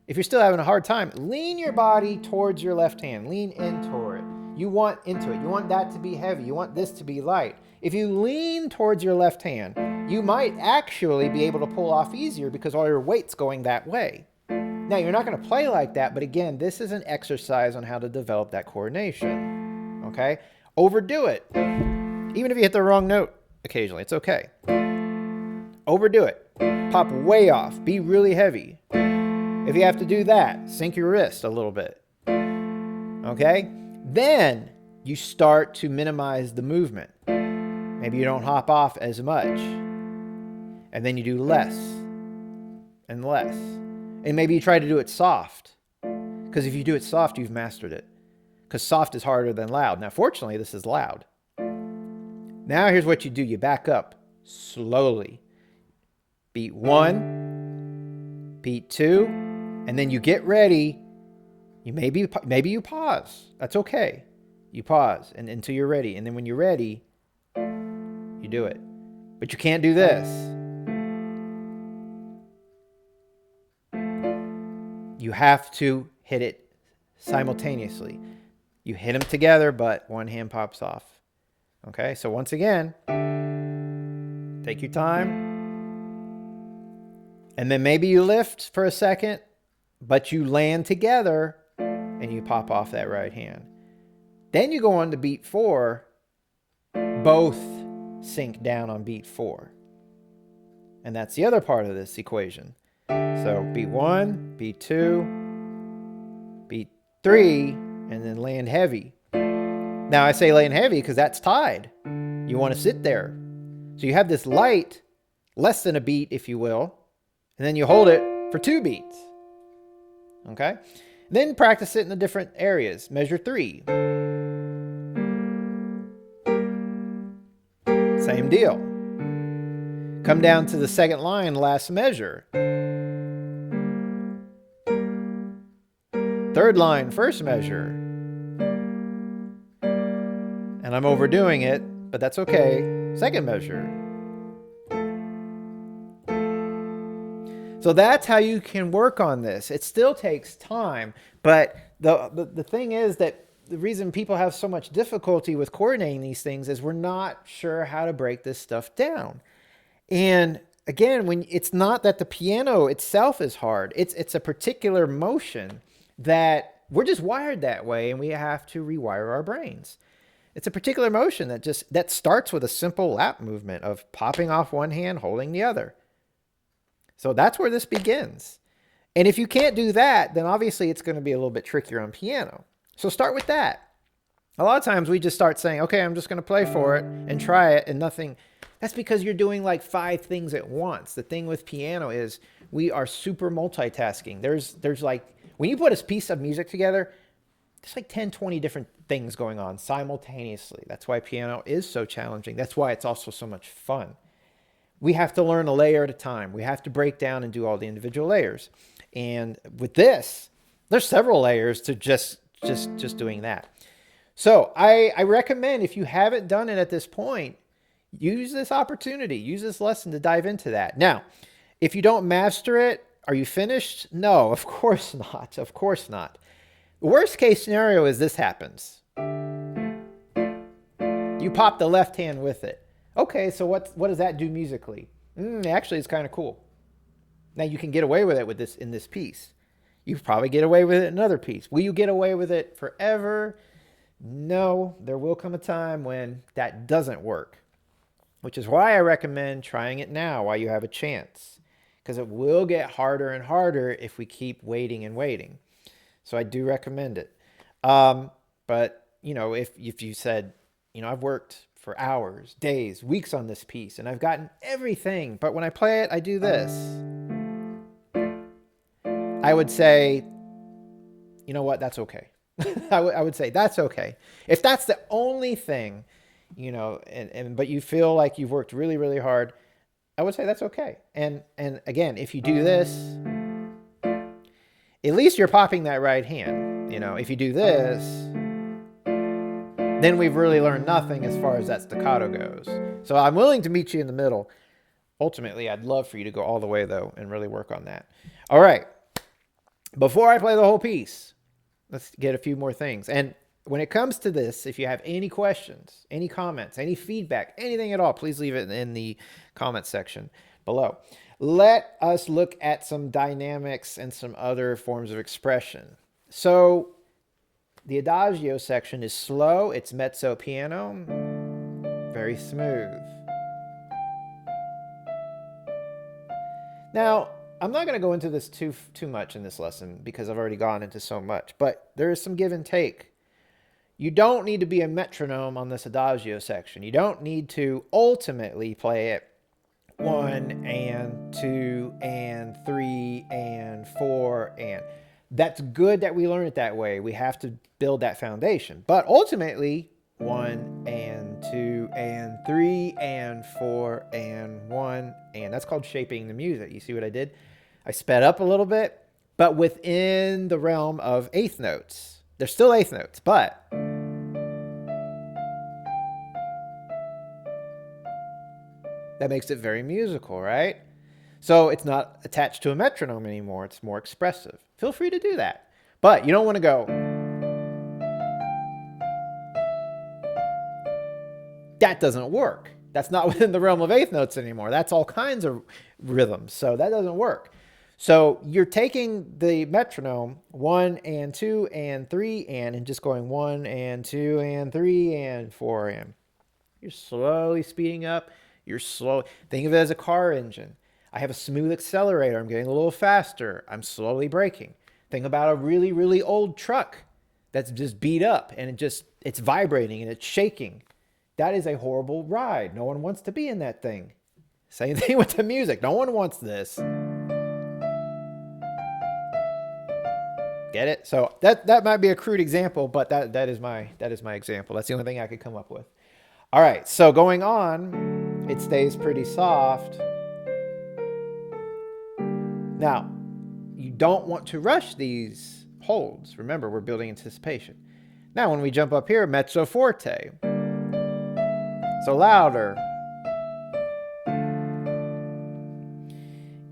if you're still having a hard time, lean your body towards your left hand. Lean into it. You want into it. You want that to be heavy. You want this to be light. If you lean towards your left hand, you might actually be able to pull off easier because all your weight's going that way. Now, you're not going to play like that, but again, this is an exercise on how to develop that coordination, okay? Overdo it. Even if you hit the wrong note occasionally, it's okay. Overdo it. Pop way off. Be really heavy. If you have to do that, sink your wrist a little bit, okay? Then you start to minimize the movement. Maybe you don't hop off as much. And then you do less and less. And maybe you try to do it soft. Because if you do it soft, you've mastered it. Because soft is harder than loud. Now, fortunately, this is loud. Now, here's what you do. You back up slowly. Beat 1, beat 2, and then you get ready. Maybe you pause. That's okay. You pause until you're ready. And then when you're ready, you do it. But you can't do this. You have to hit it simultaneously. You hit them together, but one hand pops off. Okay, so once again, take your time. And then maybe you lift for a second, but you land together and you pop off that right hand. Then you go on to beat 4. Both sink down on beat 4. And that's the other part of this equation. So beat 1, beat 2, beat 3, and then land heavy. Now I say land heavy because that's tied. You want to sit there. So you have this light, less than a beat, if you will, and then you hold it for 2 beats. Okay? Then practice it in the different areas. Measure 3. Same deal. Come down to the second line, last measure. Third line, first measure. And I'm overdoing it, but that's okay. Second measure. So that's how you can work on this. It still takes time, but the thing is that the reason people have so much difficulty with coordinating these things is we're not sure how to break this stuff down. And again, when it's not that the piano itself is hard, it's a particular motion that we're just wired that way, and we have to rewire our brains. It's a particular motion that starts with a simple lap movement of popping off one hand, holding the other. So that's where this begins. And if you can't do that, then obviously it's going to be a little bit trickier on piano. So start with that. A lot of times we just start saying, okay, I'm just going to play for it and try it and nothing. That's because you're doing like 5 things at once. The thing with piano is we are super multitasking. There's like, when you put a piece of music together, there's like 10, 20 different things going on simultaneously. That's why piano is so challenging. That's why it's also so much fun. We have to learn a layer at a time. We have to break down and do all the individual layers. And with this, there's several layers to just doing that. So I recommend, if you haven't done it at this point, use this opportunity, use this lesson to dive into that. Now, if you don't master it, are you finished? No, of course not. Of course not. The worst case scenario is this happens. You pop the left hand with it. Okay, so what does that do musically? Actually, it's kind of cool. Now you can get away with it with this in this piece. You probably get away with it in another piece. Will you get away with it forever? No, there will come a time when that doesn't work, which is why I recommend trying it now while you have a chance, because it will get harder and harder if we keep waiting and waiting. So I do recommend it. But, you know, if you said, you know, I've worked for hours, days, weeks on this piece, and I've gotten everything, but when I play it, I do this. I would say, you know what, that's okay. I would say that's okay. If that's the only thing, you know, but you feel like you've worked really, really hard, I would say that's okay. And again, if you do this, at least you're popping that right hand. You know, if you do this, then we've really learned nothing as far as that staccato goes. So I'm willing to meet you in the middle. Ultimately, I'd love for you to go all the way, though, and really work on that. All right. Before I play the whole piece, let's get a few more things. And when it comes to this, if you have any questions, any comments, any feedback, anything at all, please leave it in the comment section below. Let us look at some dynamics and some other forms of expression. So the adagio section is slow. It's mezzo piano, very smooth. Now, I'm not going to go into this too much in this lesson because I've already gone into so much, but there is some give and take. You don't need to be a metronome on this adagio section. You don't need to ultimately play it 1 and 2 and 3 and 4 and. That's good that we learn it that way. We have to build that foundation. But ultimately, 1 and 2 and 3 and 4 and 1 and. That's called shaping the music. You see what I did? I sped up a little bit, but within the realm of eighth notes. They're still eighth notes, but that makes it very musical, right? So it's not attached to a metronome anymore. It's more expressive. Feel free to do that. But you don't want to go. That doesn't work. That's not within the realm of eighth notes anymore. That's all kinds of rhythms. So that doesn't work. So you're taking the metronome 1 and 2 and 3 and just going 1 and 2 and 3 and 4 and. You're slowly speeding up. You're slow. Think of it as a car engine. I have a smooth accelerator. I'm getting a little faster. I'm slowly braking. Think about a really, really old truck that's just beat up and it's vibrating and it's shaking. That is a horrible ride. No one wants to be in that thing. Same thing with the music. No one wants this. Get it? So that might be a crude example, but that is my example. That's the only thing I could come up with. All right, so going on, it stays pretty soft. Now, you don't want to rush these holds. Remember, we're building anticipation. Now, when we jump up here, mezzo forte. So louder.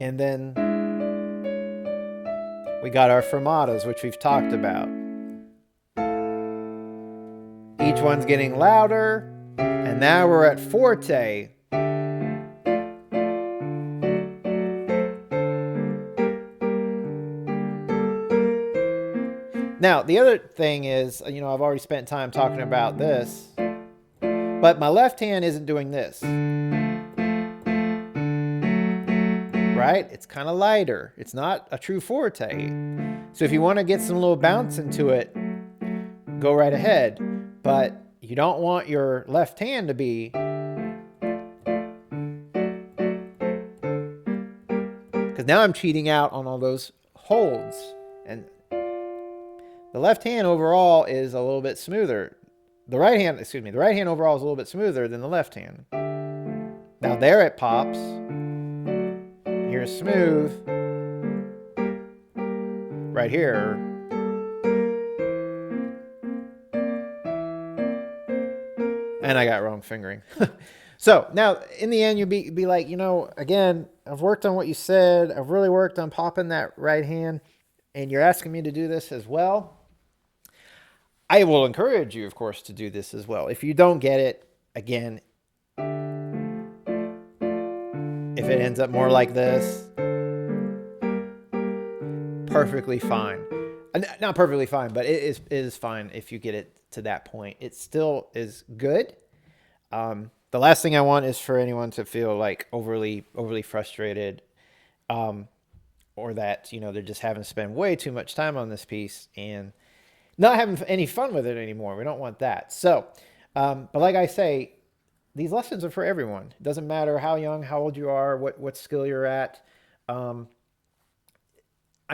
And then we got our fermatas, which we've talked about. Each one's getting louder. And now we're at forte. Now, the other thing is, you know, I've already spent time talking about this, but my left hand isn't doing this. right? It's kind of lighter. It's not a true forte. So if you want to get some little bounce into it, go right ahead. But you don't want your left hand to be, because now I'm cheating out on all those holds. And the left hand overall is a little bit smoother. The right hand overall is a little bit smoother than the left hand. Now there it pops. Here's smooth. Right here. And I got wrong fingering. So now in the end, you'll be like, again, I've worked on what you said. I've really worked on popping that right hand. And you're asking me to do this as well. I will encourage you, of course, to do this as well. If you don't get it, again, if it ends up more like this, perfectly fine. Not perfectly fine, but it is fine if you get it to that point. It still is good. The last thing I want is for anyone to feel like overly frustrated, or that they're just having to spend way too much time on this piece and not having any fun with it anymore. We don't want that. So, but like I say, these lessons are for everyone. It doesn't matter how young, how old you are, what skill you're at. I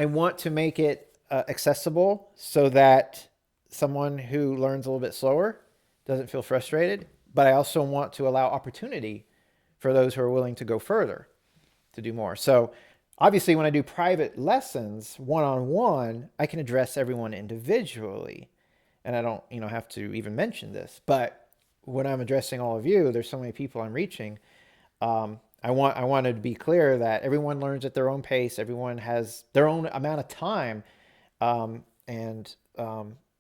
want to make it accessible so that someone who learns a little bit slower doesn't feel frustrated. But I also want to allow opportunity for those who are willing to go further, to do more. So obviously when I do private lessons, one-on-one, I can address everyone individually. And I don't, have to even mention this. But when I'm addressing all of you, there's so many people I'm reaching. I wanted to be clear that everyone learns at their own pace. Everyone has their own amount of time, and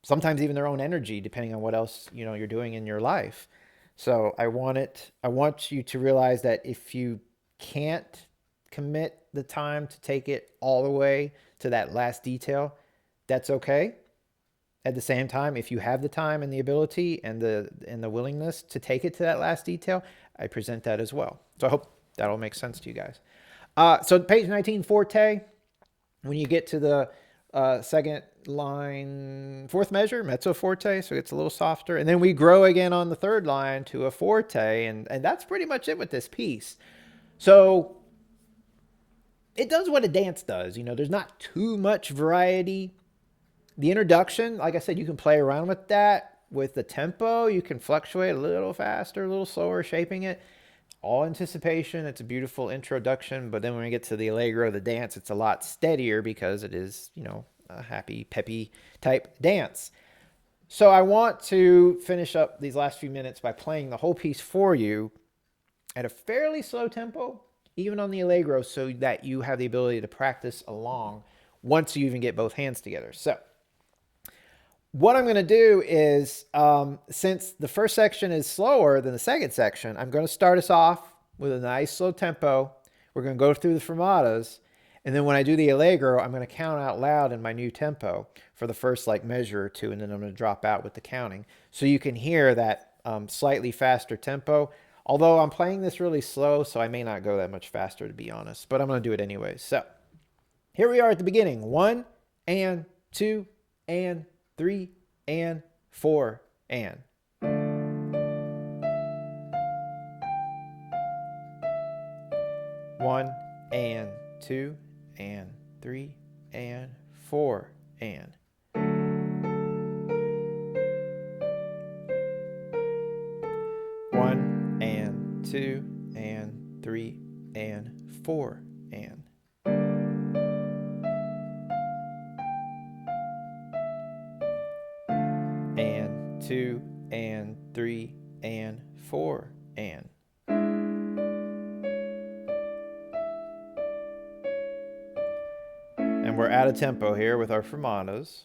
sometimes even their own energy, depending on what else you're doing in your life. So I want you to realize that if you can't commit the time to take it all the way to that last detail, that's okay. At the same time, if you have the time and the ability and the willingness to take it to that last detail, I present that as well. So I hope that'll make sense to you guys. So page 19, forte. When you get to the second line, fourth measure, mezzo forte, so it's a little softer. And then we grow again on the third line to a forte, and that's pretty much it with this piece. So it does what a dance does. There's not too much variety. The introduction, like I said, you can play around with that. With the tempo, you can fluctuate a little faster, a little slower, shaping it. All anticipation. It's a beautiful introduction. But then when we get to the allegro, the dance, it's a lot steadier because it is, a happy, peppy type dance. So I want to finish up these last few minutes by playing the whole piece for you at a fairly slow tempo, even on the allegro, so that you have the ability to practice along once you even get both hands together. So what I'm going to do is, since the first section is slower than the second section, I'm going to start us off with a nice slow tempo. We're going to go through the fermatas. And then when I do the allegro, I'm going to count out loud in my new tempo for the first measure or two. And then I'm going to drop out with the counting. So you can hear that slightly faster tempo. Although I'm playing this really slow, so I may not go that much faster, to be honest. But I'm going to do it anyways. So here we are at the beginning. 1 and 2 and 3 and 4 and. One and 2 and 3 and 4 and. One and 2 and 3 and 4 and. And 2 and 3 and 4 and. And we're out of tempo here with our fermatas.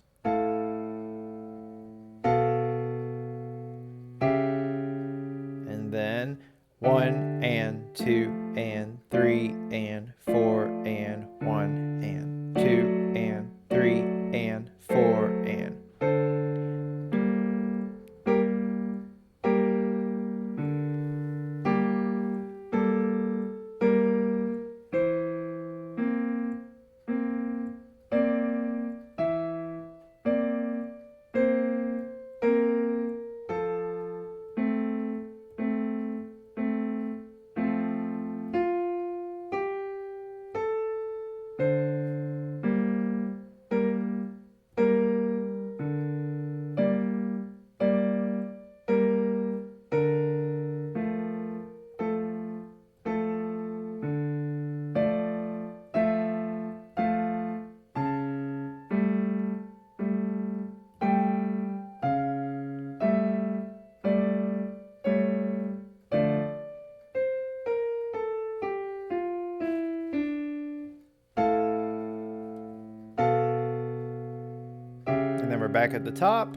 And then 1 and 2 and 3 and 4 and 1 and 2 and 3 and 4 and. then we're back at the top.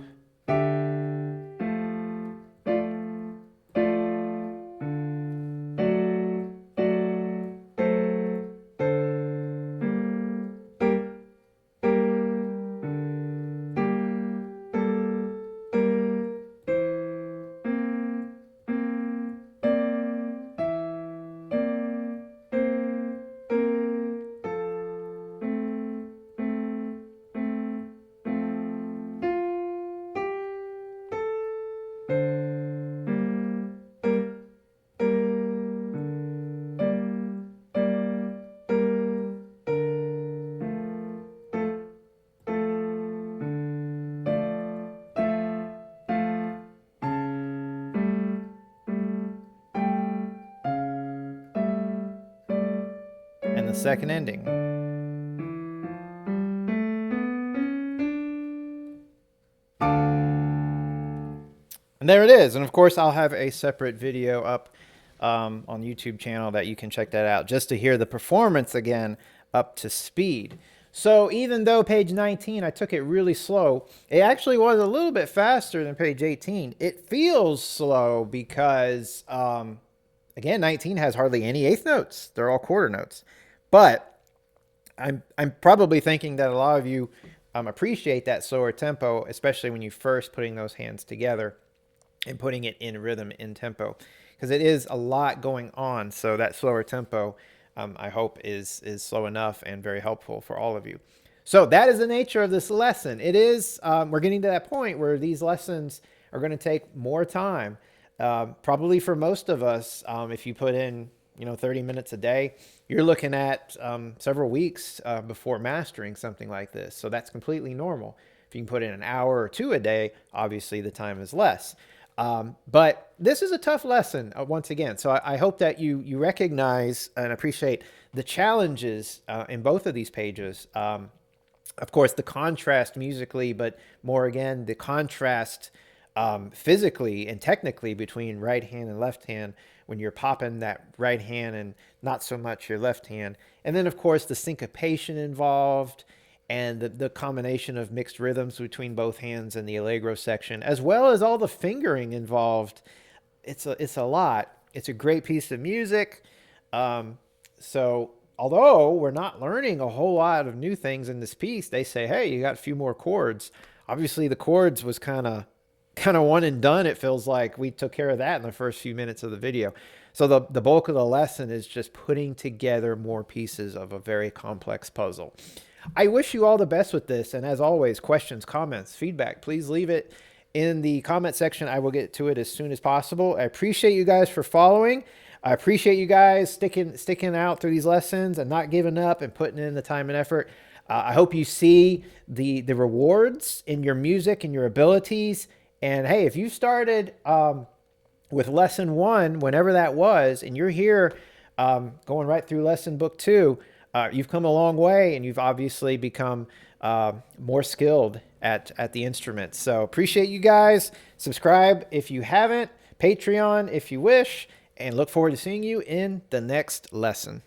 And the second ending. And there it is. And of course, I'll have a separate video up on YouTube channel that you can check that out just to hear the performance again up to speed. So even though page 19, I took it really slow, it actually was a little bit faster than page 18. It feels slow because, again, 19 has hardly any eighth notes. They're all quarter notes. But I'm probably thinking that a lot of you appreciate that slower tempo, especially when you're first putting those hands together and putting it in rhythm, in tempo, because it is a lot going on. So that slower tempo, I hope is slow enough and very helpful for all of you. So that is the nature of this lesson. It is, we're getting to that point where these lessons are going to take more time. Probably for most of us, if you put in, 30 minutes a day, you're looking at several weeks before mastering something like this. So that's completely normal. If you can put in an hour or two a day, obviously the time is less. But this is a tough lesson once again. So I hope that you recognize and appreciate the challenges in both of these pages. Of course, the contrast musically, but more again, the contrast physically and technically between right hand and left hand when you're popping that right hand and not so much your left hand. And then, of course, the syncopation involved and the combination of mixed rhythms between both hands and the allegro section, as well as all the fingering involved. It's a lot. It's a great piece of music. So although we're not learning a whole lot of new things in this piece, they say, hey, you got a few more chords. Obviously, the chords was kind of one and done. It feels like we took care of that in the first few minutes of the video. So the bulk of the lesson is just putting together more pieces of a very complex puzzle. I wish you all the best with this. And as always, questions, comments, feedback, please leave it in the comment section. I will get to it as soon as possible. I appreciate you guys for following. I appreciate you guys sticking out through these lessons and not giving up and putting in the time and effort. I hope you see the rewards in your music and your abilities. And hey, if you started with lesson 1, whenever that was, and you're here going right through lesson book 2, you've come a long way, and you've obviously become more skilled at the instrument. So appreciate you guys. Subscribe if you haven't, Patreon if you wish, and look forward to seeing you in the next lesson.